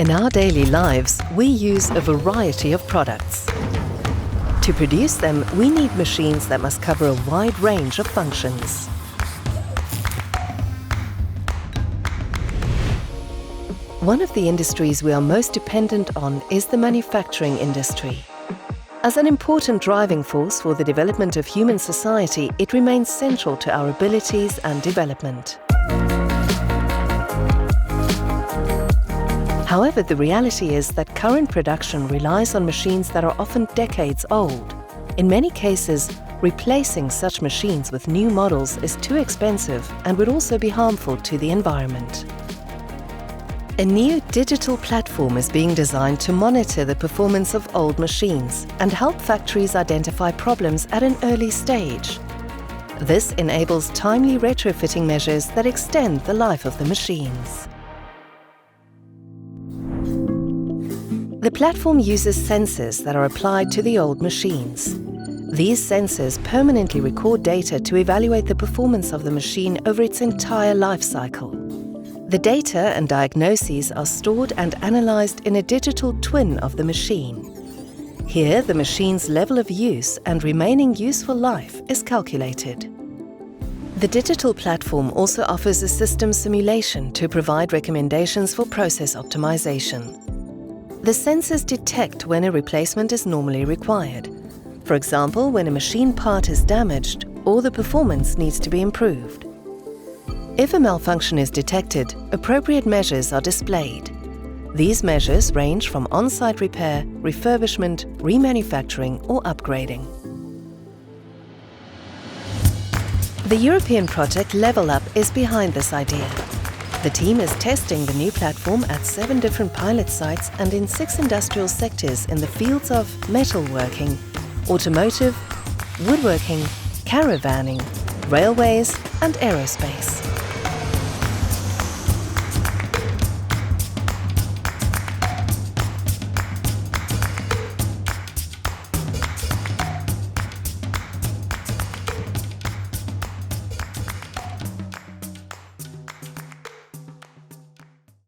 In our daily lives, we use a variety of products. To produce them, we need machines that must cover a wide range of functions. One of the industries we are most dependent on is the manufacturing industry. As an important driving force for the development of human society, it remains central to our abilities and development. However, the reality is that current production relies on machines that are often decades old. In many cases, replacing such machines with new models is too expensive and would also be harmful to the environment. A new digital platform is being designed to monitor the performance of old machines and help factories identify problems at an early stage. This enables timely retrofitting measures that extend the life of the machines. The platform uses sensors that are applied to the old machines. These sensors permanently record data to evaluate the performance of the machine over its entire life cycle. The data and diagnoses are stored and analyzed in a digital twin of the machine. Here, the machine's level of use and remaining useful life is calculated. The digital platform also offers a system simulation to provide recommendations for process optimization. The sensors detect when a replacement is normally required. For example, when a machine part is damaged or the performance needs to be improved. If a malfunction is detected, appropriate measures are displayed. These measures range from on-site repair, refurbishment, remanufacturing or upgrading. The European project Level Up is behind this idea. The team is testing the new platform at 7 different pilot sites and in 6 industrial sectors in the fields of metalworking, automotive, woodworking, caravanning, railways and aerospace.